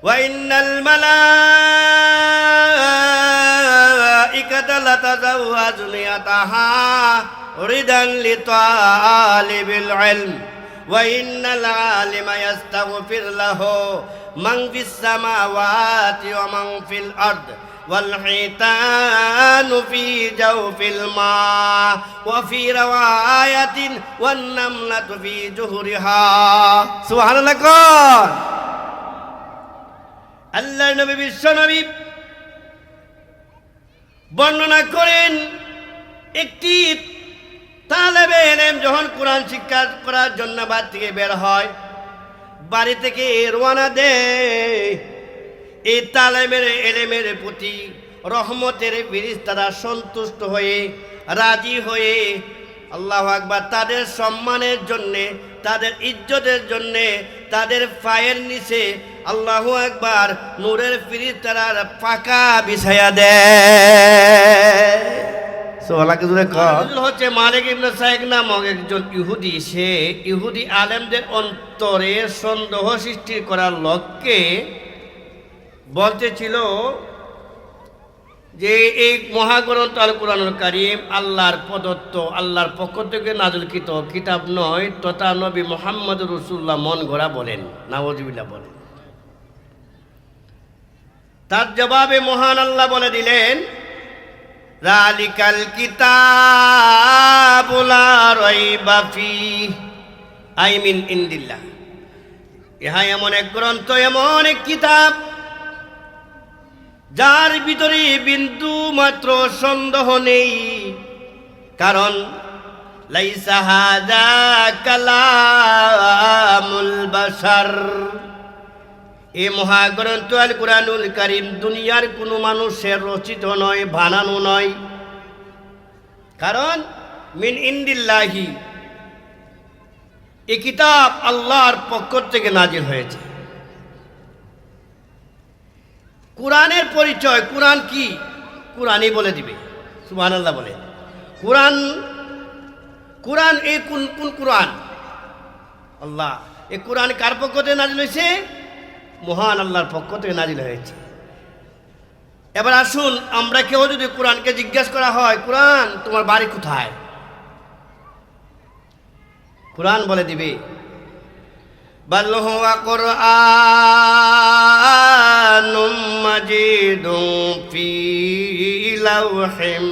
ওয়া ইন্নাল মালাইকাতা লাতাজাওয়াজু নিয়াতাহা রিদান লিতালিবিল ইলম ওয়া ইন্নাল আলিমা ইস্তাগফির লাহু মান ফিস সামাওয়াতি ওয়া মান ফিল আরদ والحيتان في جوف الماء وفي رواية والنملة في جهرها سبحان الله قال আল্লাহর নবী বিশ্ব নবী বর্ণনা করেন একটি তালেবে ইলম যখন কোরআন শিক্ষা করার জন্য বাড়ি থেকে বের হয়, বাড়ি থেকে রওনা দেয়, এই তালেবের ইলমের প্রতি রহমতের ফেরেশতারা সন্তুষ্ট হয়ে রাজি হয়ে আল্লাহু আকবার তাদের সম্মানের জন্যে, তাদের ইজ্জতের জন্যে তাদের পায়ের নিচে আল্লাহু আকবার নূরের ফেরেশতারা পাকা বিছায়া দেয়। সুবহানাল্লাহ জোরে কর। হচ্ছে মালিক ইবনে সাইক নামক একজন ইহুদি, সে ইহুদি আলেমদের অন্তরে সন্দেহ সৃষ্টি করার লক্ষ্যে বলতেছিল যে এই মহাগ্রন্থ আল কুরআনুল কারীম আল্লাহর প্রদত্ত, আল্লাহর পক্ষ থেকে নাযিলকৃত কিতাব নয়, তথা নবী মুহাম্মদ রাসূলুল্লাহ মন গড়া বলেন, নাউযুবিল্লাহ বলেন। তার জবাবে মহান আল্লাহ বলে দিলেন, যালিকাল কিতাবু লা রাইবা ফীহি আই মিন ইনদিল্লাহ। ইহা এমন এক গ্রন্থ, এমন এক কিতাব যার ভিতরে বিন্দু মাত্র সন্দেহ নেই, কারণ লাইসা হাযা কালামুল বাশার। এই মহাগ্রন্থ আল কুরআনুল কারীম দুনিয়ার কোনো মানুষের রচিত নয়, বানানো নয়, কারণ মিন ইনদিল্লাহি, এই কিতাব আল্লাহর পক্ষ থেকে নাজিল হয়েছে। কুরআনের পরিচয়, কুরআন কি? কুরআনই বলে দিবে। সুবহানাল্লাহ বলে। কুরআন, কুরআন এই কোন কোন কুরআন? আল্লাহ। এই কুরআন কার পক্ষ থেকে নাজিল হয়েছে? মহান আল্লাহর পক্ষ থেকে নাজিল হয়েছে। এবার আসুন, আমরা কেউ যদি কুরআনকে জিজ্ঞাসা করা হয়, কুরআন তোমার বাড়ি কোথায়? কুরআন বলে দিবে, বাল হুয়া কুরআনুম মাজিদুম ফি লাওহিম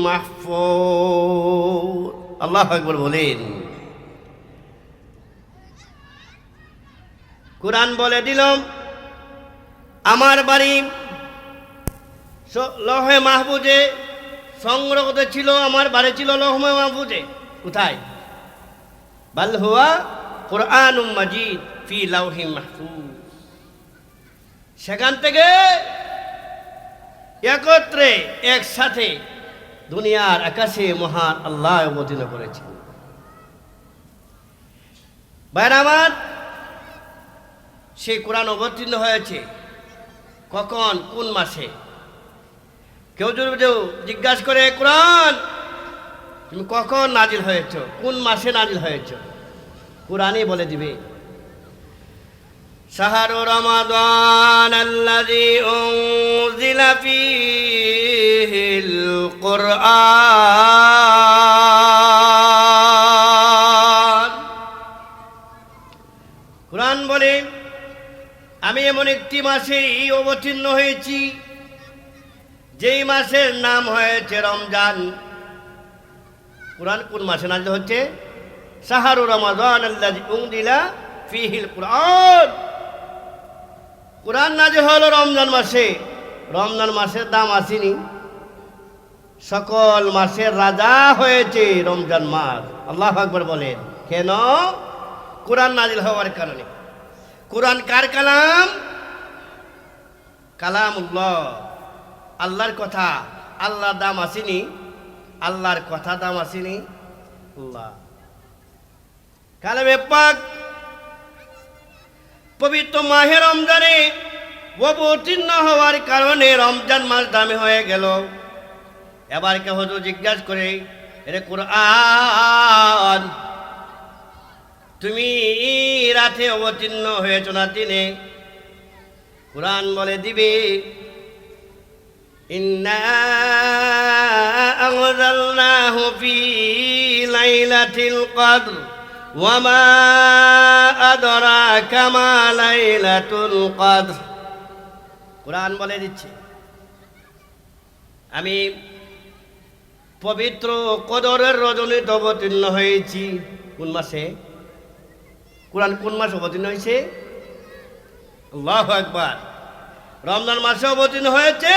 মাহফুজ। আল্লাহু আকবার বলেন। কুরআন বলে দিল আমার বাড়ি লৌহে মাহফুজে সংরক্ষিত ছিল, আমার বাড়ি ছিল লৌহে মাহফুজে। কোথায়? বাল হুয়া কুরআনুম মাজিদ ফি লাওহিম মাহফুজ। সেখান থেকে একত্রে একসাথে দুনিয়ার আকাশে মহান আল্লাহ অবতীর্ণ করেছেন। ভাইরা আমার, সেই কোরআন অবতীর্ণ হয়েছে কখন, কোন মাসে? কেউ যদি জিজ্ঞাসা করে, কোরআন তুমি কখন নাজিল হয়েছ, কোন মাসে নাজিল হয়েছ? কোরআনই বলে দিবে, শাহরু রমাদান আল্লাযী উনজিলা ফীহিল কুরআন। কোরআন বলে আমি এমন একটি মাসেই অবতীর্ণ হয়েছি যেই মাসের নাম হয়েছে রমজান। কোরআন কোন মাসে নাজিল হচ্ছে? শাহরু রমাদান আল্লাযী উনজিলা ফীহিল কুরআন। কোরআন নাজিল হলো রমজান মাসে। রমজান মাসের দাম আসেনি, সকল মাসের রাজা হয়েছে রমজান মাস। আল্লাহু আকবার বলেন। কেন? কোরআন নাজিল হওয়ার কারণে। কোরআন কার কালাম? কালামুল্লাহ, আল্লাহর কথা। আল্লাহর দাম আসেনি, আল্লাহর কথা দাম আসেনি। আল্লাহ কালামে পাক পবিত্র মাহে রমজানে অবতীর্ণ হওয়ার কারণে রমজান মাস দামি হয়ে গেল। এবার কেউ হুজুর জিজ্ঞাসা করে, এরে কোরআন তুমি রাতে অবতীর্ণ হয়েছ না দিনে? কুরআন বলে দিবে ইন্না আনজালনাহু ফি লাইলাতিল কদর ওয়া মা আদরাকা মা লাইলাতুল কদর। কুরআন বলে দিচ্ছে আমি পবিত্র কদরের রজনীতে অবতীর্ণ হয়েছি। কোন মাসে? কুরআন কোন মাসে অবতীর্ণ হয়েছে? আল্লাহু আকবার। রমজান মাসে অবতীর্ণ হয়েছে,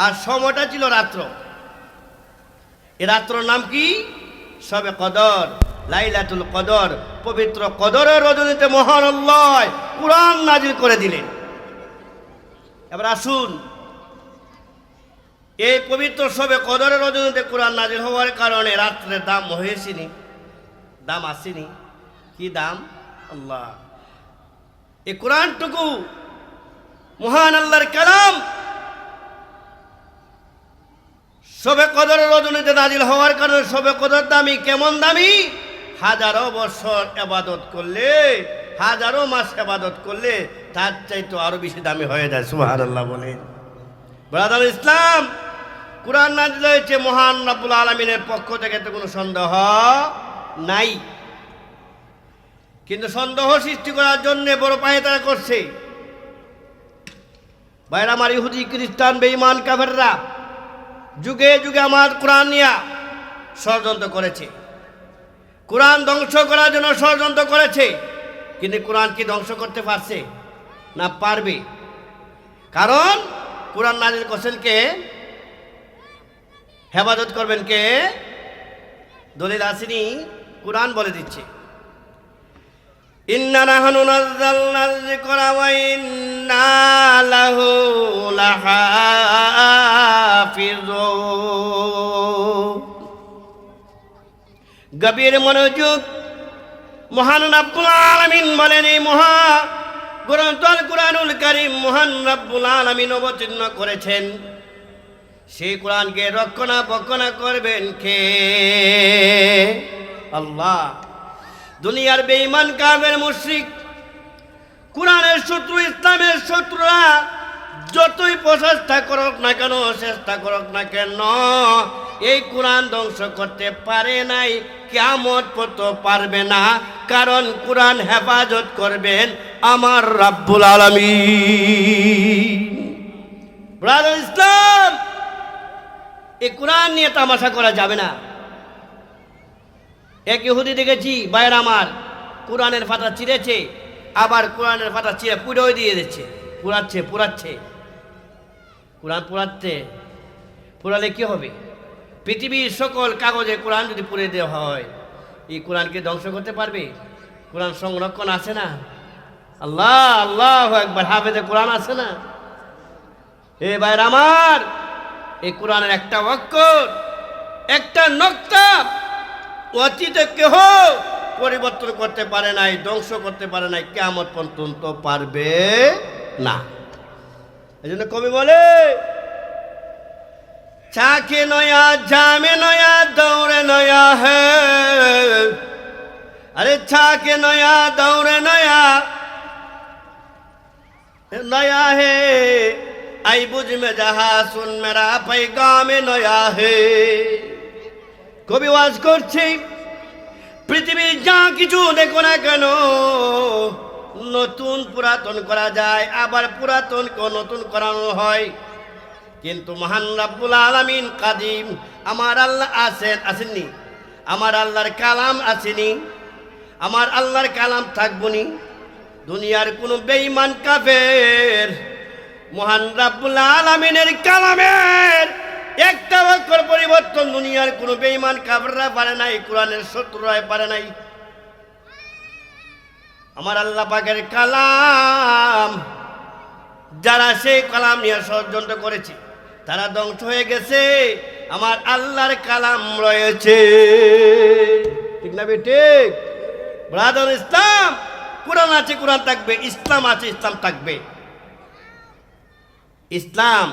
আর সময়টা ছিল রাত্র। এই রাত্রর নাম কি? শবে কদর, লাইলাতুল কদর। পবিত্র কদরের রজনীতে মহান আল্লাহ কুরআন নাজিল করে দিলেন। এবার আসুন, এই পবিত্র শবে কদরের রজনীতে কুরআন নাজিল হওয়ার কারণে রাত্রের দাম হয়েছিনি, দাম আসেনি। কি দাম? আল্লাহ। এই কুরআনটুকু মহান আল্লাহর কালাম শবে কদরের রজনীতে নাজিল হওয়ার কারণে শবে কদর দামি। কেমন দামি? হাজারো বছর ইবাদত করলে, হাজারো মাস ইবাদত করলে তার চাইতে আরো বেশি দামি হয়ে যায়। সুবহানাল্লাহ বলেন। ব্রাদার ইসলাম, কুরআন নাজিল হয়েছে মহান রব্বুল আলামিনের পক্ষ থেকে, তো কোনো সন্দেহ নাই। কিন্তু সন্দেহ সৃষ্টি করার জন্য বড় পায়ে তারা করছে। ভাইরা আমার, ইহুদি খ্রিস্টান বেঈমান কাফেররা যুগে যুগে আমার কুরআন নিয়ে ষড়যন্ত্র করেছে, কুরআন ধ্বংস করার জন্য ষড়যন্ত্র করেছে। কিন্তু কুরআন কি ধ্বংস করতে পারছে? না, পারবে। কারণ কুরআন নাজিল করছেন কে? হেফাজত করবেন কে? দলিল আসেনি? কুরআন বলে দিচ্ছে ইন্না নাহনু নাযালনায যিকরা ওয়া ইন্না লাহু লাহাফিজুন। গভীর মনোযোগ। মহান রব্বুল আলামিন বলেন, এই মহা গ্রন্থ আল কুরআনুল কারীম মহান রব্বুল আলামিন অবতীর্ণ করেছেন। সেই কুরআনকে রক্ষণাবেক্ষণ করবেন কে? আল্লাহ। দুনিয়ার বেঈমান কাফের মুশরিক, কুরআনের শত্রু, ইসলামের শত্রুরা যতই প্রচেষ্টা করুক না কেন, চেষ্টা করুক না কেন, এই কুরআন ধ্বংস করতে পারে নাই, কিয়ামত পর্যন্ত পারবে না। কারণ কুরআন হেফাজত করবেন আমার রব্বুল আলামিন। ব্রাদার ইসলাম, এই কুরআন নিয়ে তামাশা করা যাবে না। এক ইহুদি দেখেছি, বাইরে আমার, কুরআনের পাতা চিরেছে, আবার কোরআনের পাতা চিরে পুড়েও দিয়ে দিচ্ছে। পুরাচ্ছে কোরআন পুরালে কি হবে? পৃথিবীর সকল কাগজে কোরআন যদি পুড়ে দেওয়া হয়, এই কোরআনকে ধ্বংস করতে পারবে? কোরআন সংরক্ষণ আছে না? আল্লাহ আল্লাহু আকবার। হাফেজে কোরআন আছে না? এ ভাইরা আমার, এই কোরআনের একটা অক্ষর, একটা নক্তা অতীতে কেহ পরিবর্তন করতে পারে নাই, ধ্বংস করতে পারে নাই, কিয়ামত পর্যন্ত পারবে না। এই জন্য কবি বলে, চাকে নয়া জামে নয়া দৌড়ে নয়া হে, আরে চাকে নয়া দৌড়ে নয়া নয়া হে, आई बुझ में जहा सुन मेरा पैगामे नया है। কবি ওয়াজ করছে, পৃথিবীর যা কিছু দেখো না কেন, নতুন পুরাতন করা যায়, আবার পুরাতনকে নতুন করানো হয়। কিন্তু মহান রব্বুল আলামিন কাদিম, আমার আল্লাহ আসেননি? আমার আল্লাহর কালাম আসেনি? আমার আল্লাহর কালাম থাকবনি? দুনিয়ার কোনো বেঈমান কাফের মহান রব্বুল আলামিনের কালামের একটা অক্ষর পরিবর্তন দুনিয়ার কোনো বেঈমান কাফেররা পারে নাই, কোরআনের শত্রুরা পারে নাই। আমার আল্লাহ পাকের কালাম, যারা সেই কালাম নিয়ে ষড়যন্ত্র করেছে তারা ধ্বংস হয়ে গেছে। আমার আল্লাহর কালাম রয়েছে, ঠিক না ঠিক? ব্রাদার ইসলাম, কোরআন আছে, কোরআন থাকবে। ইসলাম আছে, ইসলাম থাকবে। ইসলাম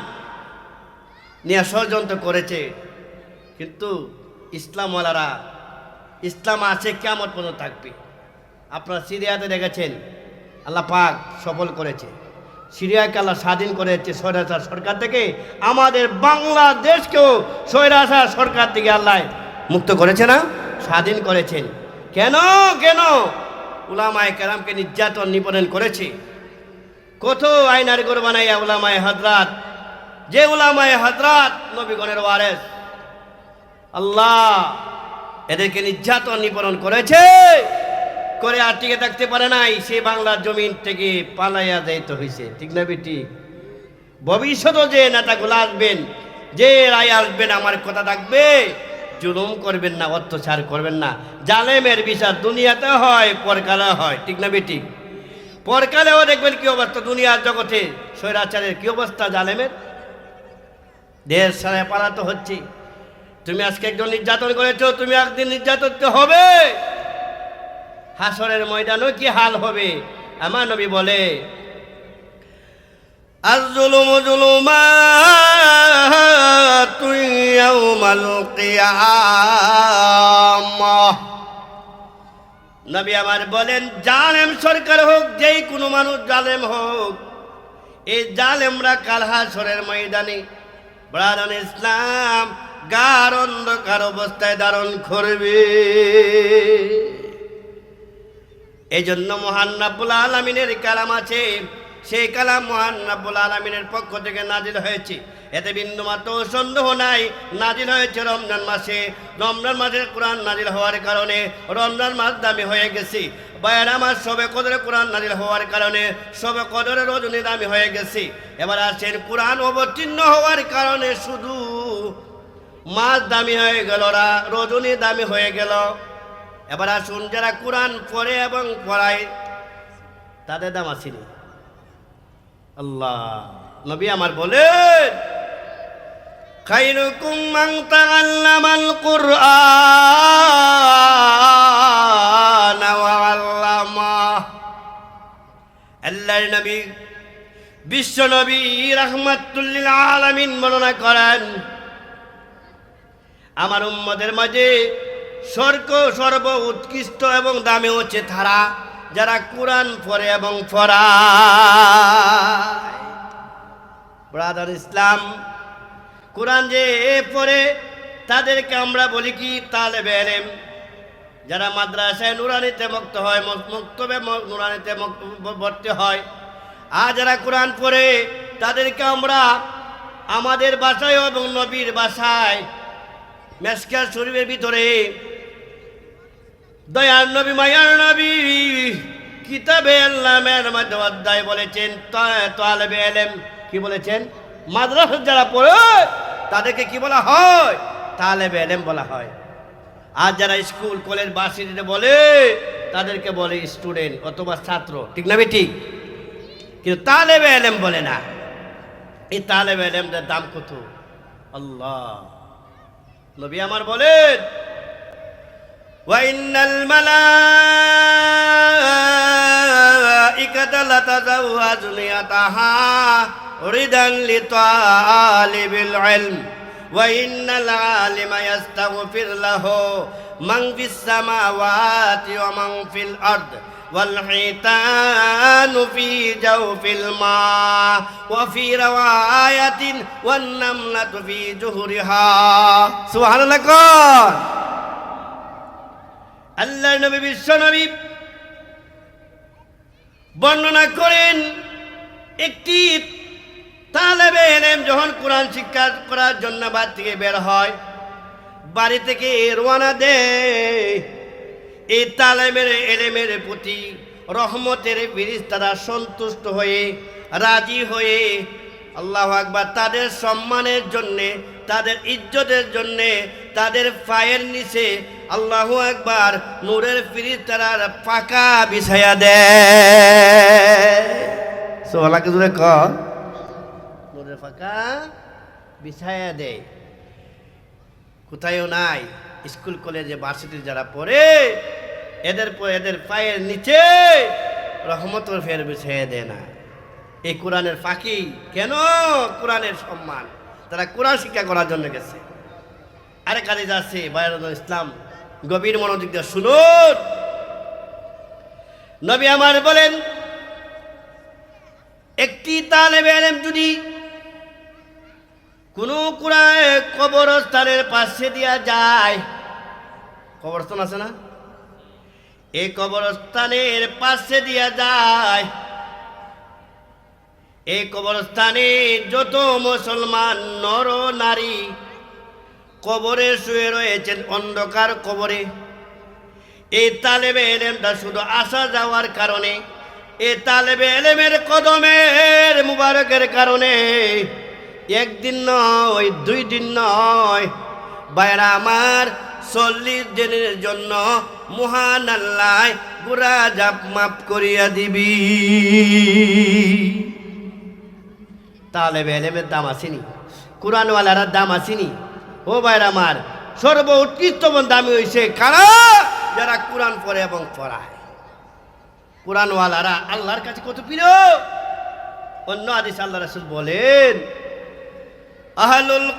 নিয়ে ষড়যন্ত্র করেছে, কিন্তু ইসলামওয়ালারা, ইসলাম আছে, কিয়ামত পর্যন্ত থাকবে। আপনারা সিরিয়াতে দেখেছেন, আল্লাহ পাক সফল করেছে। সিরিয়াকে আল্লাহ স্বাধীন করেছে স্বৈরাচার সরকার থেকে, আমাদের বাংলাদেশকেও স্বৈরাচার সরকার থেকে আল্লাহ মুক্ত করেছে না, স্বাধীন করেছেন। কেন কেন উলামায়ে কেরামকে নির্যাতন নিপীড়ন করেছে, কত আইনার গর বানাইয়া উলামায়ে হযরত, যে উলামায়ে হযরত নবীগণের ওয়ারিস, আল্লাহ এদেরকে নির্যাতন নিপীড়ন করেছে, করে আর টিকে থাকতে পারে নাই, সে বাংলার জমিন থেকে পালাইয়া যাইতে হয়েছে। ঠিক না বেটি? ভবিষ্যতে যে নেতাগুলো আসবেন, যে রায় আসবেন, আমার কথা থাকবে, জুলুম করবেন না, অত্যাচার করবেন না। জালেমের বিচার দুনিয়াতে হয়, পরকালে হয়। ঠিক না বেটি? পরকালেও দেখবেন কি অবস্থা, দুনিয়ার জগতে স্বৈরাচারের কি অবস্থা, জালেমের দেশ ছাড়া পালাতে হচ্ছে। তুমি আজকে একজন নির্যাতন করেছো, তুমি একদিন নির্যাতন হবে, হাসরের ময়দানও কি হাল হবে। আমার নবী বলে, আয-যুলুমু যুলুমাতুন ইয়াওমাল কিয়ামাহ। নবী আমার বলেন, জালেম সরকার হোক, যেই কোনো মানুষ জালেম হোক, এই জালেমরা কাল হাসরের ময়দানে ব্রাদার ইসলাম গাঢ় অন্ধকার অবস্থায় ধারণ করবে। এই জন্য মহান রব্বুল আলামিনের কালাম আছে, সেই কালাম মহান রব্বুল আলামিনের পক্ষ থেকে নাজিল হয়েছে, এতে বিন্দুমাত্র সন্দেহ নাই। নাজিল হয়েছে রমজান মাসে, রমজান মাসে কোরআন নাজিল হওয়ার কারণে রমজান মাস দামি হয়ে গেছে। বায়ার আমার শবে কদরে কোরআন নাজিল হওয়ার কারণে শবে কদরে রজনী দামি হয়ে গেছে। এবার আসেন, কোরআন অবতীর্ণ হওয়ার কারণে শুধু মাস দামি হয়ে গেল, রজনী দামি হয়ে গেল। এবার আসুন, যারা কোরআন পড়ে এবং পড়ায় তাদের দাম আসেনি। আল্লাহ নবী আমার বলেন, খায়রুকুম মান তাআল্লামাল কুরআন ওয়া আল্লামাহ। আল্লাহর নবী, বিশ্ব নবী রাহমাতুল লিল আলামিন বর্ণনা করেন, আমার উম্মতের মাঝে সর্ব উৎকৃষ্ট এবং দামি হচ্ছে তারা যারা কোরআন পড়ে এবং পড়ায়। ব্রাদার ইসলাম, কোরআন যে পড়ে তাদেরকে আমরা বলি কি তালেবে ইলম। যারা মাদ্রাসায় নুরানিতে মুক্ত হয়, মক্তবে নুরানিতে ভর্তি হয়, আর যারা কোরআন পড়ে তাদেরকে আমরা আমাদের ভাষায় এবং নবীর ভাষায় মেশকাত শরীফের ভিতরে দয়ার নবী মায়ার নবী কিতাবে আল্লামের মধ্যে অধ্যায় বলেছেন, তালেবে ইলম কি বলেছেন, মাদ্রাসা যারা পড়ে তাদেরকে কি বলা হয়, তালেবে ইলম বলা হয়। আর যারা স্কুল কলেজ ভার্সিটিতে বলে তাদেরকে বলে স্টুডেন্ট অথবা ছাত্র। ঠিক না ঠিক? কিন্তু তালেবে ইলম বলে না। এই তালেবে ইলমের দাম কত, আল্লাহ নবী আমার বলেন, ওয়া ইন্নাল মালাইকাতা লাতাযাওয়াজু নিয়াতাহা রিদান লিতালিবিল ইলম ওয়া ইন্নাল আলিমা ইস্তাগফির লাহু মান ফিস সামাওয়াতি ওয়া মান ফিল আরদ ওয়াল হিতানু ফি জাওফিল মা ওয়া ফি রাওয়ায়াতিন ওয়ান নামলাতু ফি জুহরিহা। সুবহানাল্লাহ। আল্লাহর নবী বিশ্ব নবী বর্ণনা করেন, একটি তালেবে ইলম যখন কোরআন শিক্ষা করার জন্য বাড়ি থেকে বের হয়, বাড়ি থেকে রওনা দেয়, এই তালেবের ইলমের প্রতি রহমতের ফেরেশতারা সন্তুষ্ট হয়ে রাজি হয়ে আল্লাহু আকবার তাদের সম্মানের জন্যে, তাদের ইজ্জতের জন্যে তাদের পায়ের নিচে আল্লাহু আকবার নূরের ফেরেশতারা পাকা বিছায়া দেয়। সুবহানাল্লাহ জোরে ক, নূরের পাকা বিছায়া দেয়। কোথায়ও নাই, স্কুল কলেজে ভার্সিটি যারা পড়ে এদের পায়ের নিচে রহমতের ফের বিছায়া দেয় না। এই কোরআনের ফাঁকি কেন? কোরআনের সম্মান, তারা কোরআন শিক্ষা করার জন্য গেছে। আরেক হাদিস আছে, বায়ানুল ইসলাম, গভীর মনোযোগ দিয়ে শুনুন। নবী আমার বলেন, একটি তালেবে ইলম যদি কোনো কবরস্থানের পাশে দিয়া যায়, কবরস্থান আছে না, এই কবরস্থানের পাশে দিয়া যায়, এই কবরস্থানে যত মুসলমান নর নারী কবরে শুয়ে রয়েছেন অন্ধকার কবরে, এই তালেবে ইলমটা শুধু আসা যাওয়ার কারণে, এই তালেবে ইলমের কদমের মুবারকের কারণে একদিন নয়, 2 দিন নয়, বাইরা আমার 40 দিনের জন্য মহান আল্লাহ গুনাহ জাপ মাফ করিয়া দিবি। তালেবে ইলমের দাম আসেনি, কুরআনওয়ালার দাম আসেনি। ও বাইরা আমার, সর্বোৎকৃষ্ট দামি হইছে কারা? যারা কুরআন পড়ে এবং পড়ায়। কুরআনওয়ালারা আল্লাহর কাছে কত প্রিয়। অন্য হাদিসে আল্লাহ রাসূল বলেন, আহলুল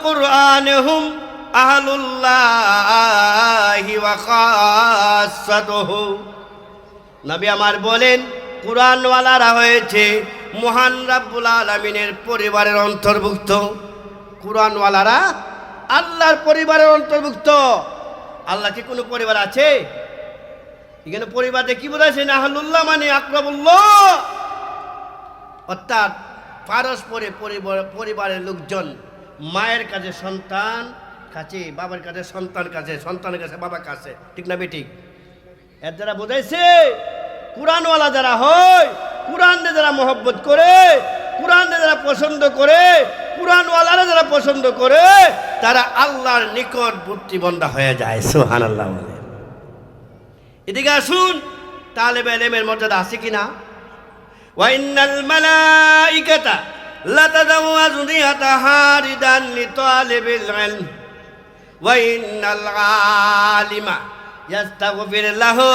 কুরআন হুম আহলুল্লাহি ওয়া খাসাতুহু। নবী আমার বলেন, কুরআনওয়ালারা হয়েছে মহান রাব্বুল আলামিনের পরিবারের অন্তর্ভুক্ত। কুরআনওয়ালারা আল্লাহর পরিবারের অন্তর্ভুক্ত। আল্লাহ কি কোনো পরিবার আছে? এখানে পরিবারে কি বলেছেন? আহলুল্লাহ মানে আকরাবুল্লাহ, অর্থাৎ পারস্পরে পরিবারের লোকজন, মায়ের কাছে সন্তান কাছে, বাবার কাছে সন্তান কাছে, সন্তানের কাছে বাবার কাছে, ঠিক না বেঠিক? এর দ্বারা বোঝাইছে কুরআনওয়ালা যারা হয়, কুরআনে যারা মহব্বত করে, কুরআনে যারা পছন্দ করে, কুরআনওয়ালারা যারা পছন্দ করে, তারা আল্লাহর নিকটবর্তী বান্দা হয়ে যায়। সুবহানাল্লাহ বলেন। এদিকে আসুন, তালেবে ইলমের মর্যাদা আছে কিনা? ওয়া ইন্নাল মালাইকাতা লাতাদাওয়াজু নিয়াতাহারিদান লিতালিবিল ইলম ওয়া ইন্নাল আলিমা ইয়াস্তাগফির লাহু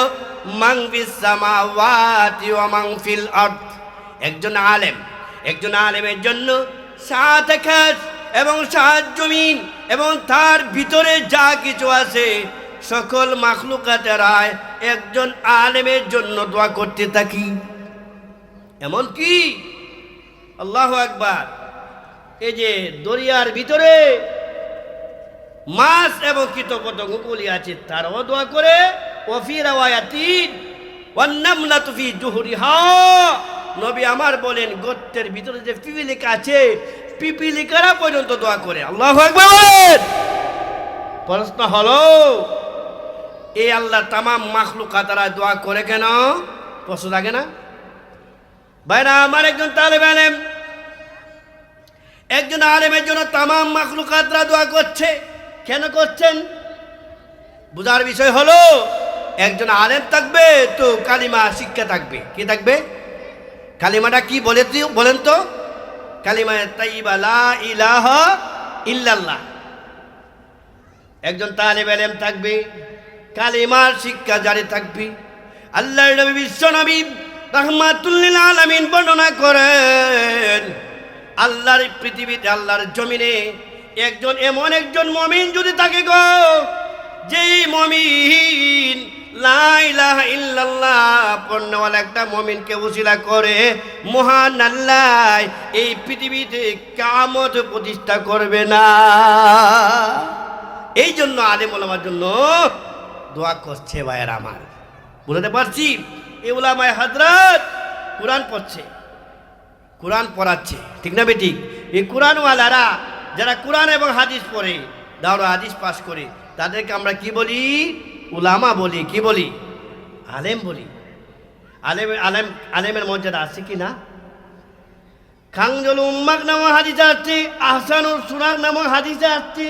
মান ফিস সামাওয়াতি ওয়া মান ফিল আরদ। একজন আলেমের জন্য 7 আকাশ এবং 7 জমিন এবং তার ভিতরে যা কিছু আছে সকল মাখলুকাতেরা একজন আলেমের জন্য দোয়া করতে থাকি। এমন কি আল্লাহু আকবার, এই যে দরিয়ার ভিতরে মাছ এবং কীটপতঙ্গ গুলি আছে তারাও দোয়া করে। ওয়াফি রাওয়ায়াতিন ওয়ান নামলাতু ফি জুহরিহা, নবী আমার বলেন গর্তের ভিতরে যে পিপিলিকা আছে, পিপিলিকারা পর্যন্ত দোয়া করে। আল্লাহু আকবার। প্রশ্ন হলো, এই আল্লাহ তামাম মাখলুকাতরা দোয়া করে কেন? প্রশ্ন লাগে না ভাইরা আমার? একজন তালেবে ইলম, একজন আলেমের জন্য তামাম মাখলুকাতরা দোয়া করছে। কেন করছেন? বুঝার বিষয় হলো, একজন আলেম থাকবে তো কালিমা শিক্ষা থাকবে। কি থাকবে? কালিমাটা কি বলেন তো? কালিমা তাইয়্যিবা লা ইলাহা ইল্লাল্লাহ। একজন তালেবে ইলম থাকবে, কালিমার শিক্ষা জারি থাকবে। আল্লাহর নবী বিশ্ব নবী রাহমাতুল লিল আলামিন বর্ণনা করেন, আল্লাহর পৃথিবীতে, আল্লাহর জমিনে এমন একজন মুমিন যদি থাকে গো, যেই মুমিন লা ইলাহা ইল্লাল্লাহ পড়নেওয়ালা একটা মুমিনকে উসিলা করে মহান আল্লাহ এই পৃথিবীতে কিয়ামত প্রতিষ্ঠা করবে না। এই জন্য আলেম ওলামার জন্য দোয়া করছে। ভাইয়েরা আমার, বুঝতে পারছি? এই উলামায়ে হযরত কুরআন পড়ছে, কুরআন পড়াচ্ছে, ঠিক না বেঠিক? এই কুরআনওয়ালারা যারা কুরআন এবং হাদিস পড়ে, দাওরা হাদিস পাস করে, তাদেরকে আমরা কি বলি? উলামা বলি। কি বলি? আলেম বলি। আলেমের মর্যাদা আছে কি না? খাংজুল উম্মাক নামক হাদিসে আসছে, আহসানুল সুরাক নামক হাদিসে আসছে,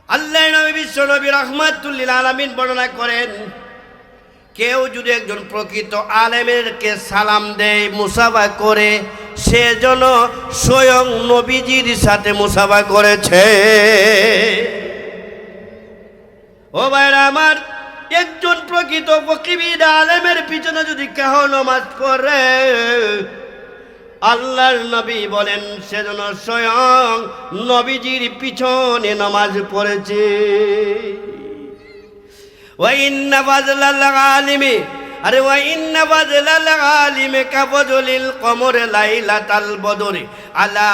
আল্লাহর নবী বিশ্ব নবী রাহমাতুল লিল আলামিন বর্ণনা করেন, কেউ যদি একজন প্রকৃত আলেমেরকে সালাম দেয়, মুসাফা করে, সে যেন স্বয়ং নবীজির সাথে মুসাফা করেছে। ও ভাইরা আমার, একজন প্রকৃত ফকির আলেমের পিছনে যদি কেহ নামাজ পড়ে, আল্লাহর নবী বলেন সে যেন স্বয়ং নবীজির পিছনে নামাজ পড়েছে। ওয়া ইন্না ফাযলাল আলিমি আরে ওয়া ইন্না বাদলাল আলিমে কাবদুলিল কমর লাইলাতাল বদরে আলা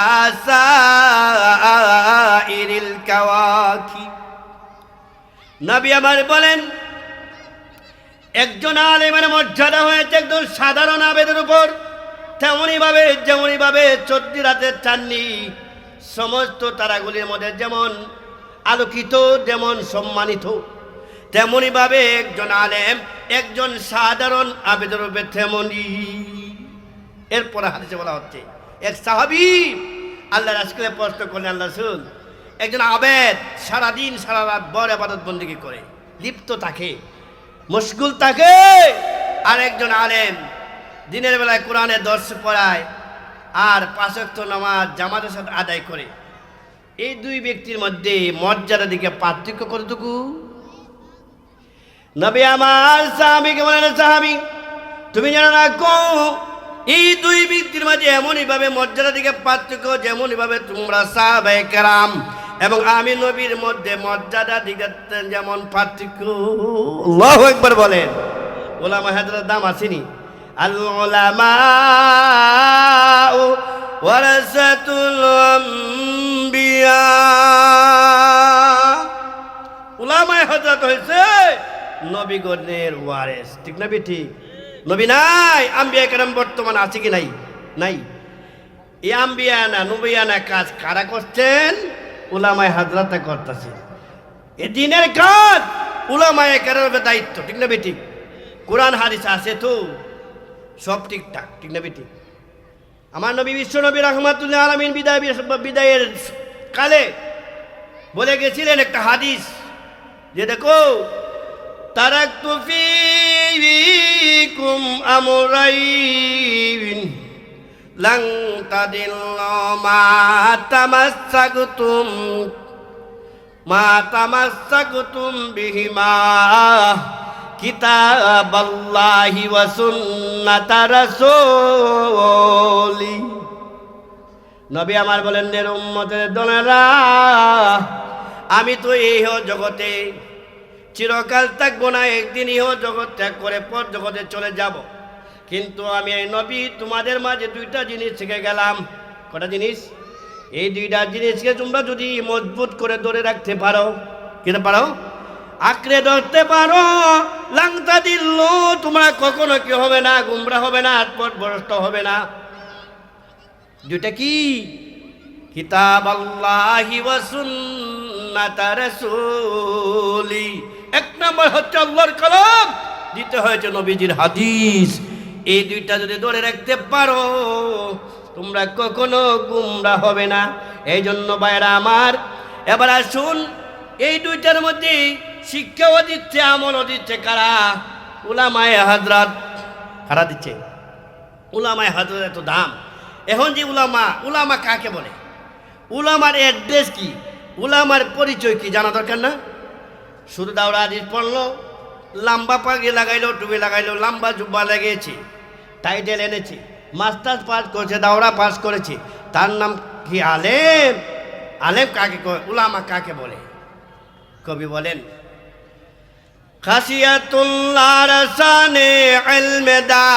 সাইরিল কাওয়াকি। নবী আমার বলেন একজন আলেমের মর্যাদা হয়েছে একজন সাধারণ আবেদের উপর, যেমনই ভাবে 14 রাতের চাঁদনি সমস্ত তারাগুলির মধ্যে যেমন আলোকিত, যেমন সম্মানিত, তেমনি ভাবে একজন আলেম একজন সাধারণ আবেদের রূপে তেমনি। এরপরে হাদিসে বলা হচ্ছে এক সাহাবী আল্লাহর রাসূলকে প্রশ্ন করলেন, আল্লাহ রাসূল, একজন আবেদ সারাদিন সারা রাত বড় ইবাদত বন্দেগী করে লিপ্ত থাকে, মশগুল থাকে, আর একজন আলেম দিনের বেলায় কোরআনের দর্শ পড়ায় আর 5 ওয়াক্ত নামাজ জামাতের সাথে আদায় করে, এই দুই ব্যক্তির মধ্যে মর্যাদার দিকে পার্থক্য কতটুকু? নবী আমার সাহাবীকে বলেন, সাহাবী তুমি জানো না এই দুই ব্যক্তির মাঝে এমনই ভাবে মর্যাদার দিকে পার্থক্য, যেমনই ভাবে তোমরা সাহাবায়ে কেরাম এবং আমি নবীর মধ্যে মর্যাদার দিকে যেমন পার্থক্য। আল্লাহু আকবার বলেন। উলামা হাজরাতের দাম আসেনি? আল উলামা ওয়ারাসাতুল আম্বিয়া। উলামা হযরত হইছে নবীগণের ওয়ারিস, ঠিক না ঠিক? নবী নাই, আম্বিয়া কেরাম বর্তমান আছে কি নাই? নাই। এই আম্বিয়ানা নবিয়ানা কাজ কারা করছেন? উলামায়ে হাজরাতে করতেছে। এই দিনের কাজ উলামায়ে কেরামের দায়িত্ব, ঠিক না ঠিক? কোরআন হাদিস আছে তো, সব ঠিকঠাক, ঠিক না ঠিক? আমার নবী বিশ্ব নবী রাহমাতুল্লিল আলামিন বিদায়ের কালে বলে গেছিলেন একটা হাদিস, যে দেখো তারাকতু ফীকুম আমরাইন লাং তাদিল্লু মা তামাসসাকতুম বিহিমা কিতাবাল্লাহি ওয়া সুন্নাতা রাসূলি। নবী আমার বলেন, নের উম্মতের দলেরা, আমি তো এই জগতে চিরকাল থাকবো না, একদিন ইহ জগৎ ত্যাগ করে পর জগতে চলে যাব, কিন্তু আমি এই নবী তোমাদের মাঝে 2টা জিনিস শিখে গেলাম। কটা জিনিস? এই 2টা জিনিসকে তোমরা যদি মজবুত করে ধরে রাখতে পারো, কিনা পারো, আঁকড়ে ধরতে পারো, লাংতা দিল, তোমরা কখনো কি হবে না, গুমরা হবে না, আটপট ভ্রষ্ট হবে না। 2টা কি? কিতাবাল্লাহি ওয়া সুন্নাতা রাসূলি। 1 নম্বর হচ্ছে আল্লাহর কালাম, দ্বিতীয় হচ্ছে নবীজির হাদিস। এই 2টা যদি ধরে রাখতে পারো তোমরা কখনো গুমরা হবে না। এই জন্য ভাইরা আমার, এবার আসুন এই 2টার মধ্যে শিক্ষাও দিচ্ছে আমলও দিচ্ছে কারা? উলামায়ে হাজরাত। কারা দিচ্ছে? উলামায়ে হাজরাত। এত দাম। এখন যে উলামা কাকে বলে? উলামার অ্যাড্রেস কি? উলামার পরিচয় কি জানা দরকার না? শুধু দাওরা হাদিস পড়লো, লম্বা পাগড়ি লাগাইলো, টুপি লাগাইলো, লম্বা জুব্বা লাগিয়েছে, টাইটেল এনেছে, মাস্টার্স পাস করেছে, দাওরা পাস করেছে, তার নাম কি আলেম? আলেম কাকে কয়? উলামা কাকে বলে? কবি বলেন, খাসিয়াতুল্লাহর শানে ইলমে দা,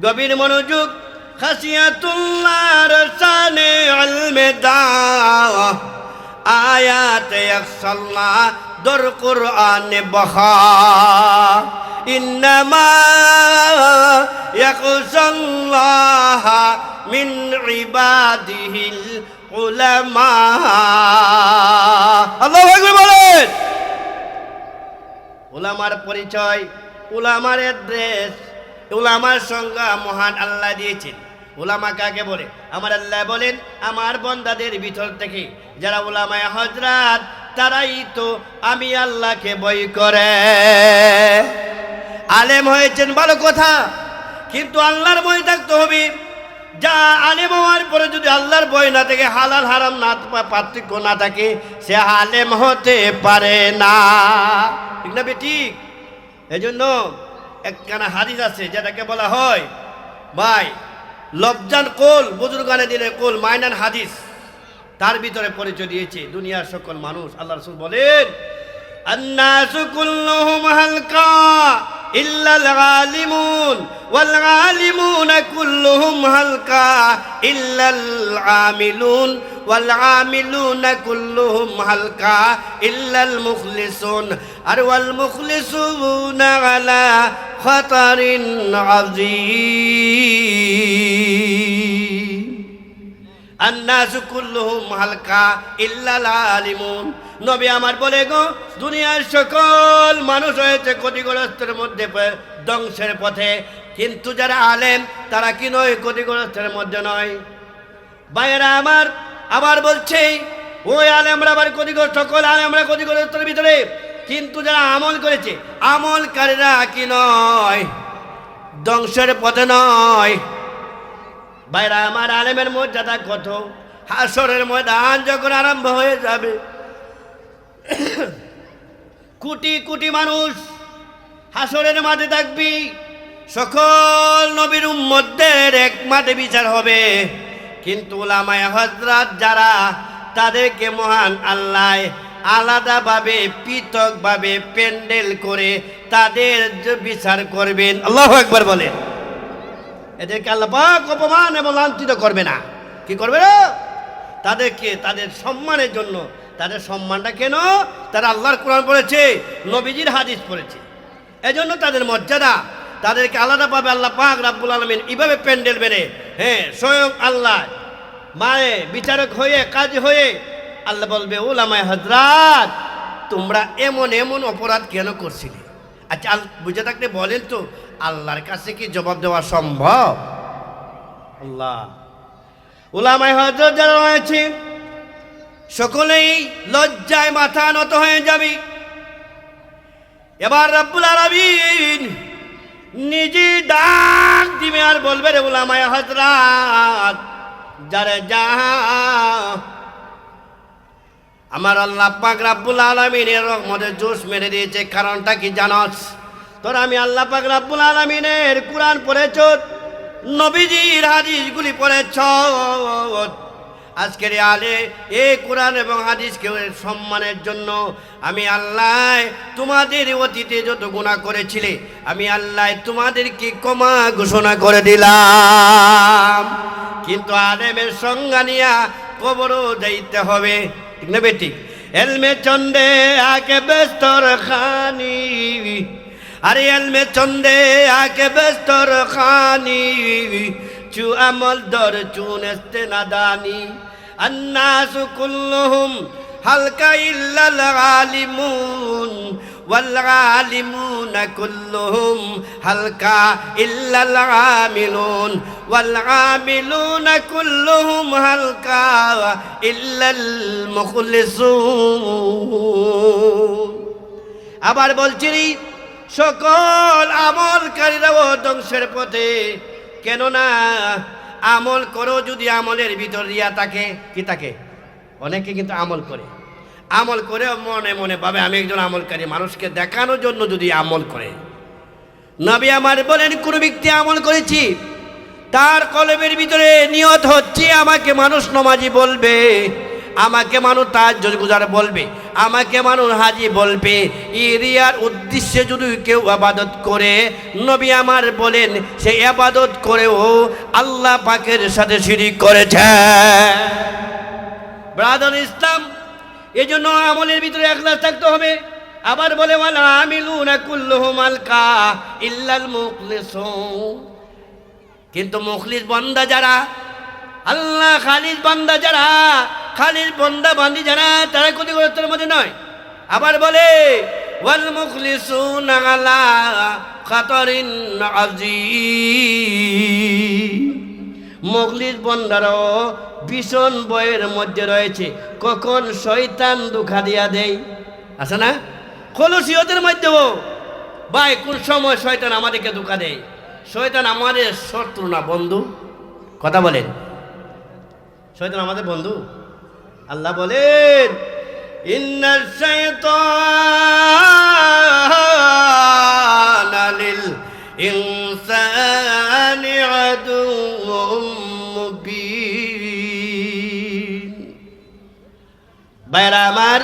গভীর মনোযোগ, খাসিয়াতুল্লাহর শানে ইলমে দা, আয়াত ইয়াকসাল্লাহ দর কুরআনে বখা, ইন্নামা ইয়াকসাল্লাহ মিন ইবাদিহিল উলামা। আল্লাহু আকবার বলেন। উলামার পরিচয়, উলামার অ্যাড্রেস, উলামার সংজ্ঞা মহান আল্লাহ দিয়েছেন। উলামা কাকে বলে? আমার আল্লাহ বলেন, আমার বান্দাদের ভিতর থেকে যারা উলামায়ে হযরত, তারাই তো আমি আল্লাহকে ভয় করে। আলেম হয়েছেন ভালো কথা, কিন্তু আল্লাহর ভয় থাকতে হবে। যা আলেম হওয়ার পরে যদি আল্লাহর ভয় না থাকে, হালাল হারাম না পার্থক্য না থাকে, সে আলেম হতে পারে না, ঠিক না ঠিক? এই জন্য একখানা হাদিস আছে যেটাকে বলা হয় ভাই লবজান কোল, বুজুর্গানে দিনের কোল, মাইনান হাদিস। তার ভিতরে পরিচয় দিয়েছে দুনিয়ার সকল মানুষ। আল্লাহ রাসূল বলেন, আন্নাসু কুল্লুহুম হালকা ইল্লাল আলিমুন ওয়াল আলিমুনা কুল্লুহুম হালকা ইল্লাল আমিলুন ওয়াল আমিলুনা কুল্লুহুম হালকা ইল্লাল মুখলিসুন আর ওয়াল মুখলিসুনা আলা খাতারিন আযীম। আন্নাসু কুল্লুহুম হালকা ইল্লাল আলিমুন। নবী আমার বলে গো, দুনিয়ার সকল মানুষ হয়েছে ক্ষতিগ্রস্তের মধ্যে, ধ্বংসের পথে, কিন্তু যারা আলেম তারা কি নয়, ক্ষতিগ্রস্তের মধ্যে নয়। ভাইয়েরা আমার, আবার বলছে ওই আলেমরা আবার ক্ষতিগ্রস্ত, সকল আলেমরা ক্ষতিগ্রস্তের ভিতরে, কিন্তু যারা আমল করেছে আমলকারীরা কি নয়, ধ্বংসের পথে নয়। ভাইরা আমার, আলেমের মর্যাদা কত! হাসরের ময়দান যখন আরম্ভ হয়ে যাবে, কোটি কোটি মানুষ হাসরের মাঠে থাকবি, সকল নবীর উম্মতদের এক মাঠে বিচার হবে, কিন্তু উলামায়ে হযরত যারা, তাদেরকে মহান আল্লাহ আলাদাভাবে পৃথকভাবে প্যান্ডেল করে তাদের বিচার করবেন। আল্লাহু আকবার বলেন। এদেরকে আল্লাহ পাক অপমান এবং লাঞ্ছিত করবে না। কি করবে না? তাদেরকে তাদের সম্মানের জন্য, তাদের সম্মানটা কেন? তারা আল্লাহর কোরআন পড়েছে, নবীজির হাদিস পড়েছে, এজন্য তাদের মর্যাদা। তাদেরকে আলাদা পাবে আল্লাহ পাক রাব্বুল আলামিন এইভাবে প্যান্ডেল বেড়ে, স্বয়ং আল্লাহ মানে বিচারক হয়ে, কাজী হয়ে আল্লাহ বলবে, উলামায়ে হযরত তোমরা এমন এমন অপরাধ কেন করছিলে? আচ্ছা, বুঝে থাকলে বলেন তো, আল্লাহর কাছে কি জবাব দেওয়া সম্ভব? আল্লাহ, উলামায়ে হযরত যারা রয়েছে সকলেই লজ্জায় মাথা নত হয়ে যাবে। এবার রব্বুল আলামিন নিজে ডাক দিবে আর বলবে, রে উলামায়ে হযরত যারা যা, আমার আল্লাহ পাক রব্বুল আলামিনের রহমতের জোশ মেরে দিয়েছে। কারণটা কি জানোস? তোর আমি আল্লাহ পাক রব্বুল আলামিনের কুরআন পড়েছ, নবীজির হাদিসগুলি পড়েছ, আজকের আলে এই কোরআন এবং হাদিসকে সম্মানের জন্য আমি আল্লাহ তোমাদের অতীতে যত গুনাহ করেছিলে আমি আল্লাহ তোমাদেরকে ক্ষমা ঘোষণা করে দিলাম। কিন্তু আলেমের সংজ্ঞা নিয়া কবরও যাইতে হবে, ঠিক না বেটি? এলমে চন্দে আকে বেস্তর খানি, আরে এলমে চন্দে আকে বেস্তর খানি, চু আমল দর চুনেস্তে নাদানি, আন্নাসু কুল্লুহুম হালকা ইল্লাল আলিমুন ওয়াল আলিমুনা কুল্লুহুম হালকা ইল্লাল আমিলুন ওয়াল আমিলুনা কুল্লুহুম হালকা ইল্লাল মুখলিসুন। আবার বলছি, সকল আমলকারীরাও ধ্বংসের পথে। কেননা আমল করো যদি আমলের ভিতর রিয়া থাকে, কি থাকে? অনেকে কিন্তু আমল করে, আমল করে মনে মনে ভাবে আমি একজন আমলকারী, মানুষকে দেখানোর জন্য যদি আমল করে। নবী আমার বলেন, কোন ব্যক্তি আমল করেছি তার কলবের ভিতরে নিয়ত হচ্ছে আমাকে মানুষ নমাজি বলবে, আমাকে মানুষ তাহাজ্জুদ গুজার বলবে, আমাকে মানুষ হাজি বলবে, এই রিয়ার উদ্দেশ্যে যদি কেউ ইবাদত করে, নবী আমার বলেন সে ইবাদত করেও আল্লাহ পাকের সাথে শিরিক করেছে। ব্রাদার ইসলাম, এই জন্য আমলের ভিতরে ইখলাস থাকতে হবে। আবার বলে, ওয়াল আমিলুনা কুল্লুহুম হালকা ইল্লাল মুখলিসুন। কিন্তু মুখলিস বান্দা যারা, আল্লাহ খালিস বান্দা যারা, খালিস বান্দা বান্দি যারা, তারা ক্ষতিগ্রস্তের মধ্যে নয়। আবার বলে, ওয়াল মুখলিসুনা আলা খাতারিন আযীম। মুখলিস বান্দারাও ভীষণ ভয়ের মধ্যে রয়েছে, কখন শয়তান ধোঁকা দিয়া দেয়। আছে না খলুসিয়তের মধ্যেও? ভাই, কোন সময় শয়তান আমাদেরকে ধোঁকা দেয়? শয়তান আমাদের শত্রু না বন্ধু? কথা বলেন, শয়তান আমাদের বন্ধু? আল্লাহ বলেন, ইন্নাশ শাইতানা লিল ইনসানি আদুউম মুবিন। ভাইরা আমার,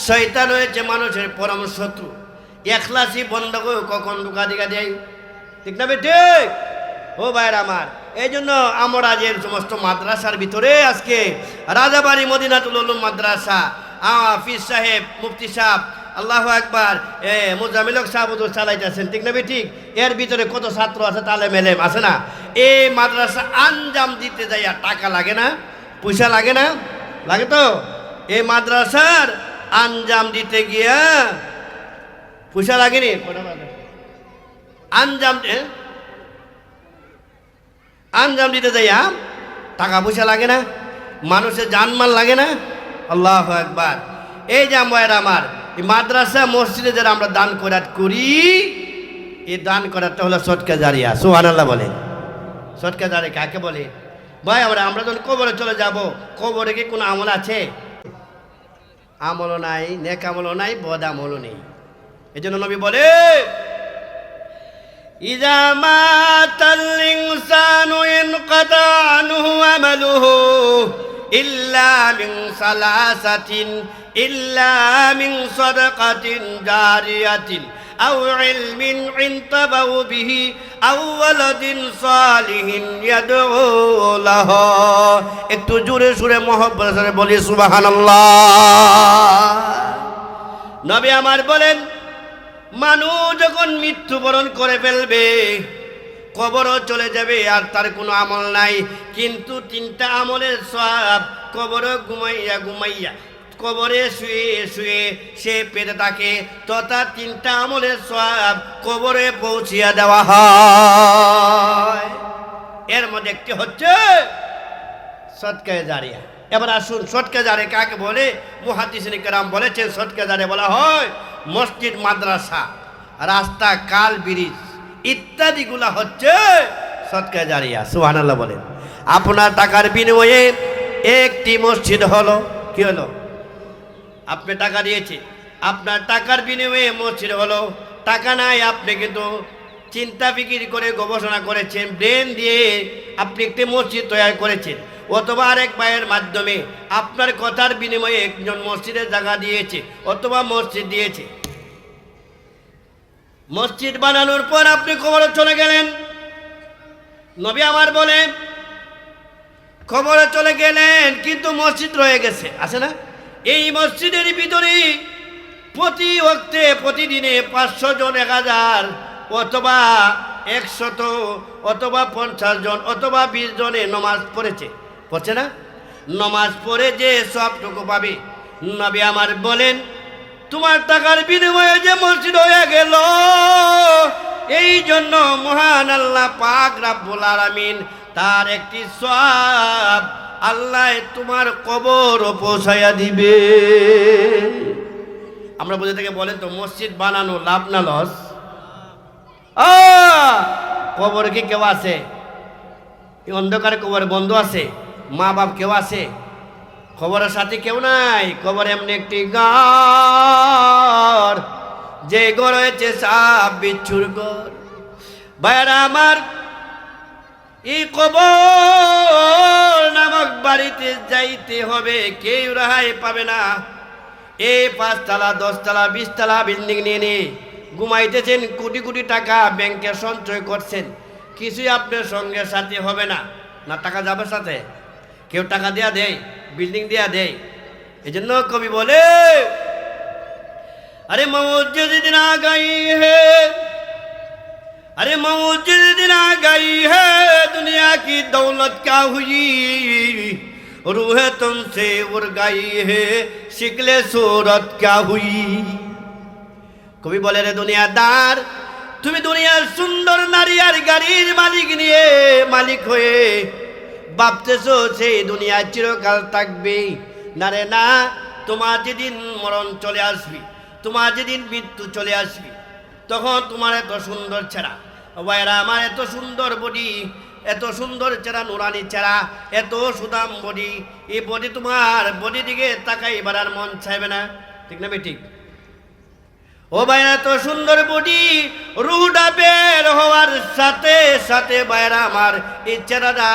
শয়তান হয়েছে মানুষের পরম শত্রু। এখলাসই বন্ধ করে কখন ঢুকা দিকা দেয়, ঠিক না ঠিক? ও ভাইরা আমার, এই জন্য আমরা যে সমস্ত মাদ্রাসার ভিতরে আজকে রাজাবাড়ি মদিনাতুল উলুম মাদ্রাসা, হাফিজ সাহেব, মুফতি সাহেব, আল্লাহু আকবার, মুজামিল হক সাহেব চালাইতেছেন, ঠিক না ঠিক? এর ভিতরে কত ছাত্র আছে, তালেম এলেম আছে না? এই মাদ্রাসা আঞ্জাম দিতে যাইয়া টাকা লাগে না, পয়সা লাগে না? লাগে তো। এই মাদ্রাসার আঞ্জাম দিতে গিয়া পয়সা লাগেনি? আঞ্জাম দিতে যাইয়া টাকা পয়সা লাগে না? মানুষের জানমাল লাগে না? আল্লাহু আকবার। এই যে আমার এই মাদ্রাসা মসজিদে যারা আমরা দান করাত করি, এই দান করাটা হলো সদকা জারিয়া। সুবহানাল্লাহ বলে। সদকা জারিয়া কাকে বলে? ভাই আমরা যখন কবরে চলে যাব, কবরে কি কোনো আমল আছে? আমলও নাই, নেক আমলও নাই, বদ আমলও নেই। এই জন্য নবী বলে, ইযা মাতাল ইনসানু ইনকাতা আনহু আমালুহু ইল্লা মিন সালাসাতিন ইল্লা মিন সাদাকাতিন জারিয়াতিন আও ইলমিন ইনতাবাউ বিহি আও ওয়ালাদিন সালিহিন ইয়াদউ লাহু। একটু জোরে সুরে মহব্বতে বলি সুবহানাল্লাহ। নবী আমার বলেন, মানুষ যখন মৃত্যুবরণ করে ফেলবে, কবরও চলে যাবে, আর তার কোনো আমল নাই, কিন্তু তিনটা আমলের সওয়াব কবরে ঘুমাইয়া কবরে শুয়ে শুয়ে সে পেতে থাকে, তথা তিনটা আমলের সওয়াব কবরে পৌঁছিয়া দেওয়া হয়। এর মধ্যে একটি হচ্ছে সদকা জারিয়া। এবার আসুন, সদকা জারিয়া কাকে বলে? মুহাদ্দিসিন কেরাম বলেছেন, সদকা জারিয়া বলা হয় মসজিদ, মাদ্রাসা, রাস্তা, কাল, ব্রিজ ইত্যাদিগুলা হচ্ছে সদকা জারিয়া। সুবহানাল্লাহ বলেন। আপনার টাকার বিনিময়ে একটি মসজিদ হলো, কি হলো? আপনি টাকা দিয়েছে, আপনার টাকার বিনিময়ে মসজিদ হলো। টাকা নাই, আপনি কিন্তু চিন্তা ফিকির করে গবেষণা করেছেন, ব্রেন দিয়ে আপনি একটি মসজিদ তৈরি করেছেন, অথবা আরেক ভাইয়ের মাধ্যমে আপনার কথার বিনিময়ে একজন মসজিদের জায়গা দিয়েছে অথবা মসজিদ দিয়েছে। মসজিদ বানানোর পর আপনি কবরে চলে গেলেন। নবী আমার বলেন, কবরে চলে গেলেন কিন্তু মসজিদ রয়ে গেছে, আছে না? এই মসজিদের ভিতরে প্রতি ওয়াক্তে প্রতিদিনে 500 জন, 1000 অথবা 100 অথবা 50 জন অথবা 20 জনে নমাজ পড়ছে না? নমাজ পড়ে যে সবটুকু পাবে, নবী আমার বলেন, তোমার টাকার বিনিময়ে যে মসজিদ হয়ে গেল, এই জন্য মহান আল্লাহ পাক রব্বুল আলামিন তার একটি সওয়াব আল্লাহ তোমার কবর পৌঁছাইয়া দিবে। আমরা বুঝে থেকে বলেন তো, মসজিদ বানানো লাভ না লস? কবরে কি কেউ আছে? অন্ধকারে কবরে বন্ধ আছে? মা বাপ কেউ আছে? কবরের সাথে কেউ নাই। কবর এমনি একটি ঘর, যে ঘর হয়েছে সাপ বিচ্ছুর ঘর। ভাইরা আমার, এই কবর নামক বাড়িতে যাইতে হবে, কেউ রেহাই পাবে না। এই 5 তলা 10 তলা 20 তলা বিল্ডিং নিয়ে ঘুমাইতেছেন, কোটি কোটি টাকা ব্যাংকে সঞ্চয় করছেন, কিছুই আপনার সঙ্গে সাথে হবে না। না টাকা যাবে সাথে? কেউ টাকা দেয়া দেয়, বিল্ডিং দেয়া দেয়। এই জন্য কবি বলে, আরে মৌত যেদিন আ গই হে, अरे मौत जिस दिन आ गई है दुनिया की दौलत क्या हुई, रूह तुमसे उड़ गई है शिकले सूरत क्या हुई। কবি বলে, রে দুনিয়াদার, তুমি দুনিয়ার সুন্দর নারী আর গাড়ির মালিক নিয়ে মালিক হয়ে ভাবতেছো সেই দুনিয়া চিরকাল থাকবে। না রে না, তোমার যেদিন মরণ চলে আসবি, তোমার যেদিন মৃত্যু চলে আসবি, তখন তোমার এত সুন্দর চেহারা, ভাইরা আমার এত সুন্দর বডি, এত সুন্দর চেহারা, নুরানি চেহারা, এত সুদাম বডি, এই বডি, তোমার বডি দিকে তাকাই বাড়ার মন চাইবে না, ঠিক না ঠিক? ও ভাইরা, এত সুন্দর বডি, রুহটা বের হওয়ার সাথে সাথে ভাইরা আমার এই চেহারাটা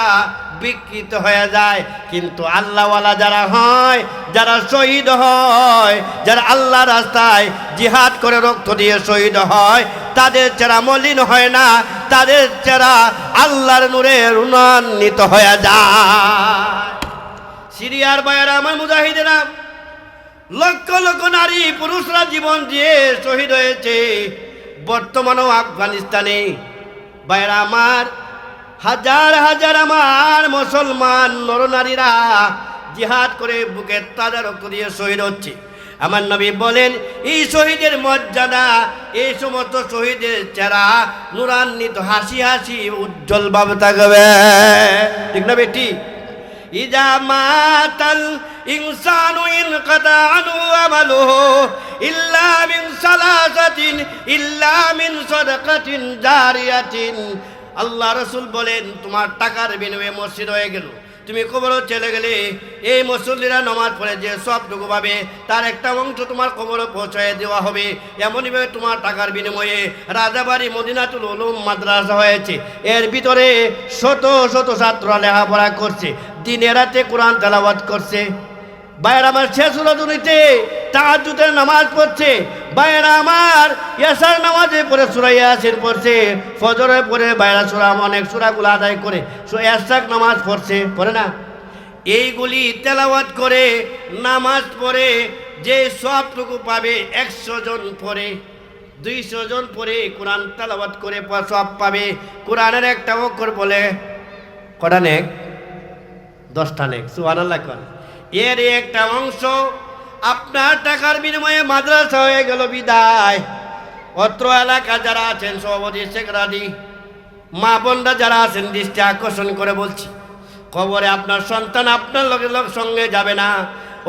বিকৃত হয়ে যায়। কিন্তু আল্লাহওয়ালা যারা হয়, যারা শহীদ হয়, যারা আল্লাহ রাস্তায় জিহাদ করে রক্ত দিয়ে শহীদ হয়, তাদের চেহারা মলিন হয় না, তাদের চেহারা আল্লাহর নূরে রূপান্তরিত হয়ে যায়। সিরিয়ার ভাইয়েরা আমার, মুজাহিদেরা, লক্ষ লক্ষ নারী পুরুষরা জীবন দিয়ে শহীদ হয়েছে। বর্তমানেও আফগানিস্তানে ভাইয়েরা আমার, হাজার হাজার আমার মুসলমান নরনারীরা জিহাদ করে বুকে তাজা রক্ত দিয়ে শহীদ হচ্ছে। আমার নবী বলেন, এই শহীদের মর্যাদা, এই সমস্ত শহীদের চেহারা নূরান্বিত, হাসি হাসি উজ্জ্বল ভাবে থাকবে। ঠিক না বেটি? ইজা মাতাল ইনসানু ইনকাতা আনহু আমালুহু ইল্লা মিন সালাসাতিন ইল্লা মিন সাদাকাতিন জারিয়াতিন। আল্লাহ রাসূল বলেন, তোমার টাকার বিনিময়ে মসজিদ হয়ে গেল, তুমি কবরও চলে গেলে, এই মুসল্লিরা নামাজ পড়ে যে সবটুকু পাবে তার একটা অংশ তোমার কবরে পৌঁছায় দেওয়া হবে। এমনইভাবে তোমার টাকার বিনিময়ে রাজাবাড়ি মদিনাতুল উলুম মাদ্রাসা হয়েছে। এর ভিতরে শত শত ছাত্ররা লেখাপড়া করছে, দিনে রাতে কোরআন তেলাওয়াত করছে। ভাইয়েরা আমার, শেষ রজনীতে তাহাজ্জুদের নামাজ পড়ছে। ভাইয়েরা আমার, ইয়াসার নামাজে পড়ে সূরা ইয়াসিন পড়ছে। ফজরে পড়ে ভাইয়েরা সূরা, অনেক সূরাগুলো আদায় করে ইয়াসাক নামাজ পড়ছে, পড়ে না? এইগুলি তেলাওয়াত করে নামাজ পড়ে যে সবটুকু পাবে, 100 জন পড়ে, 200 জন পড়ে কোরআন তেলাওয়াত করে সব পাবে। কোরআনের একটা অক্ষর বলে কটা নেক? 10টা নেক। সুবহানাল্লাহ। এর একটা অংশ আপনার টাকার বিনিময়ে মাদ্রাসা হয়ে গেল বিদায়। অত্র এলাকা যারা আছেন, সভাপতি, সেক্রেটারি, মা বোনরা যারা আছেন, দৃষ্টি আকর্ষণ করে বলছি, কবরে আপনার সন্তান আপনার সঙ্গে যাবে না।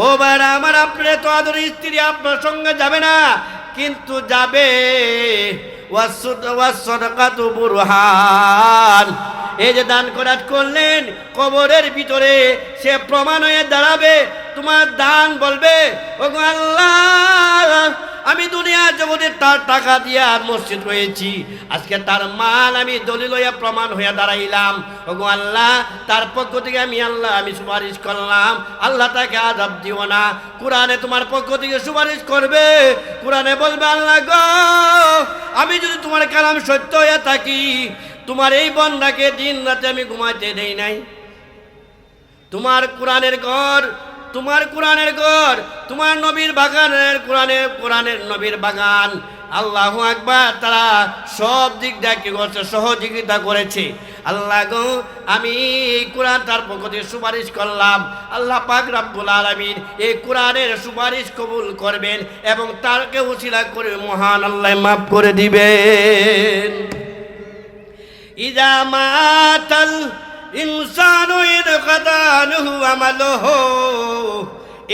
ও ভাইরা আমার, আপনার তো আদর স্ত্রী আপনার সঙ্গে যাবে না, কিন্তু যাবে ওয়াসসাদাকাতু বুরহান। এই যে দান খয়রাত করলেন, কবরের ভিতরে সে প্রমাণ হয়ে দাঁড়াবে। তোমার দান বলবে, ওগো আল্লাহ, আমি দুনিয়া জগতে তার টাকা দিয়ে আর মসজিদ রয়েছি, আজকে তার মাল আমি দলিল হইয়া প্রমাণ হইয়া দাঁড়াইলাম। ওগো আল্লাহ, তার পক্ষ থেকে আমি সুপারিশ করলাম, আল্লাহ তাকে আযাব দিও না। কোরআনে তোমার পক্ষ থেকে সুপারিশ করবে। কোরআনে বলবে, আল্লাহ গো, আমি যদি তোমার কালাম সত্য হইয়া থাকি, তোমার এই বান্দাকে দিন রাতে আমি ঘুমাইতে দেই নাই। তোমার কোরআনের ঘর, তোমার কোরআনের ঘর, তোমার নবীর বাগানের কোরআনের নবীর বাগান। আল্লাহু আকবার। তারা সব দিক দিয়ে কি করছে? সহযোগিতা করেছে। আল্লাহ গো, আমি এই কোরআন তার পক্ষ থেকে সুপারিশ করলাম। আল্লাহ পাক রব্বুল আলামিন এই কোরআনের সুপারিশ কবুল করবেন এবং তারকে উসিলা করে মহান আল্লাহ মাফ করে দিবেন। ইজা মাতাল ইনসানু ইনকাতা আনহু আমালুহু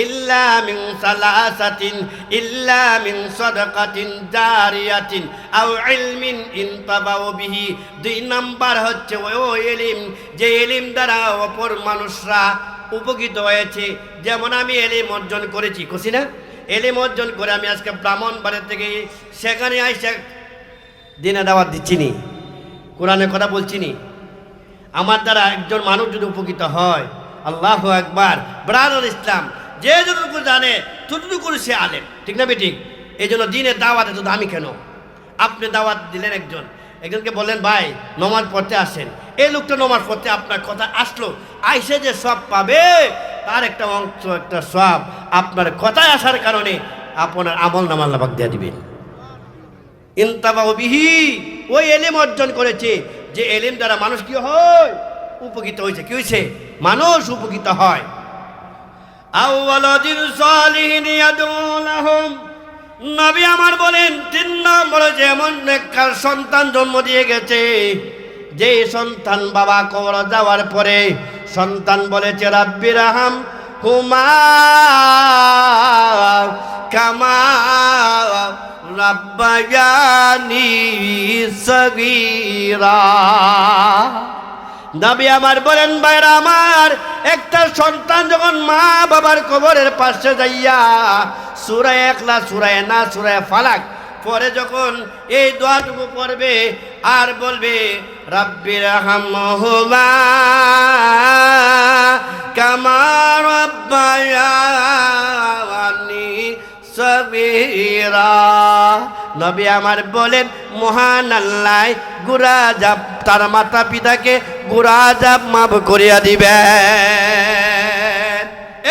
ইল্লা মিন সালাসাতিন ইল্লা মিন সাদাকাতিন জারিয়াতিন আও ইলমিন ইনতাবাউ বিহি। 2 নাম্বার হচ্ছে ওই ইলম, যে ইলম দ্বারা অপর মানুষরা উপকৃত হয়েছে। যেমন আমি ইলম অর্জন করেছি, খুশি না? ইলম অর্জন করে আমি আজকে ব্রাহ্মণবাড়িয়া থেকে সেখানে আইসা দিনে দাওয়াত দিচ্ছি নি, কোরআনের কথা বলছি নি। আমার দ্বারা একজন মানুষ যদি উপকৃত হয়, আল্লাহু আকবার। ব্রাদার ইসলাম, যে যতটুকু জানে ততটুকু সে আলেম, ঠিক না বেঠিক? এই জন্য দিনের দাওয়াতে তো আমি কেন? আপনি দাওয়াত দিলেন, একজনকে বললেন, ভাই নমাজ পড়তে আসেন। এই লোকটা নমাজ পড়তে আপনার কথা আসলো, আইসে যে সব পাবে তার একটা অংশ, একটা সব আপনার কথায় আসার কারণে আপনার আমল নামা আল্লাহ পাক দিয়ে দিবেন। ইনতাবাউ বিহি, ওই এলিম অর্জন করেছে, যে এলিম দ্বারা মানুষ কি হয়? উপকৃত হয়েছে। কি হয়েছে? মানুষ উপকৃত হয়। আওয়ালাদিন সালিহিন ইয়াদউ লাহুম। নবী আমার বলেন, 3 নম্বরে যেমন নেককার সন্তান জন্ম দিয়ে গেছে, যে সন্তান বাবা কবর যাওয়ার পরে সন্তান বলেছে, রাব্বির রাহম হুমা কামা রাব্বায়ানি সগীরা। নবী আমার বলেন, ভাইরা আমার, একটা সন্তান যখন মা বাবার কবরের পাশে যাইয়া সূরা ইখলাস, সূরা নাস, সূরা ফালাক পরে যখন এই দোয়াটুকু পড়বে আর বলবে রাব্বির হামহুমা কামা রাব্বায়ানি সগীরা। নবী আমার বলেন মহান আল্লাহ গুরা যাব তার মাতা পিতাকে গুরা যাব মাফ করিয়া দিবেন।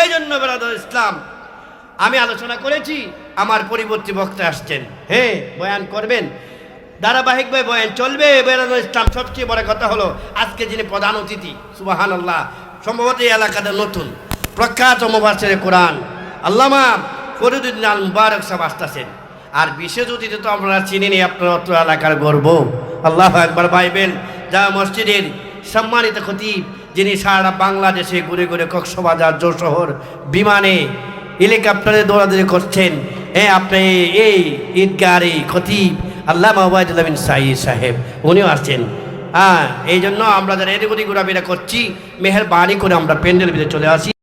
এই জন্য ব্রাদার ইসলাম আমি আলোচনা করেছি, আমার পরিবর্তী বক্তা আসছেন, হ্যাঁ বয়ান করবেন, ধারাবাহিকভাবে বয়ান চলবে। ব্রাদার ইসলাম সবচেয়ে বড় কথা হলো আজকে যিনি প্রধান অতিথি সুবহানাল্লাহ, সম্ভবত এই এলাকাতে নতুন প্রখ্যাত মুফাসসিরে কোরআন আল্লামা ফরিদুদ্দিন আল মুবারক সাহেব আসতেছেন। আর বিশেষ অতিথি তো আপনারা চিনেনি, আপনার অত্র এলাকার গর্ব। আল্লাহু আকবার। বাইবেল যা মসজিদের সম্মানিত খতিব, যিনি সারা বাংলাদেশে ঘুরে ঘুরে কক্সবাজার যশোর বিমানে হেলিকপ্টারে দৌড়াদৌড়ি করছেন, আপনি এই ঈদগার এই খতিব আল্লামা ওবায়দুল্লাহ বিন সাঈদ সাহেব উনিও আসছেন। এই জন্য আমরা যারা এদিক ওদিক ঘোরাফেরা করছি, মেহেরবানি করে আমরা প্যান্ডেল ভিতরে চলে আসি।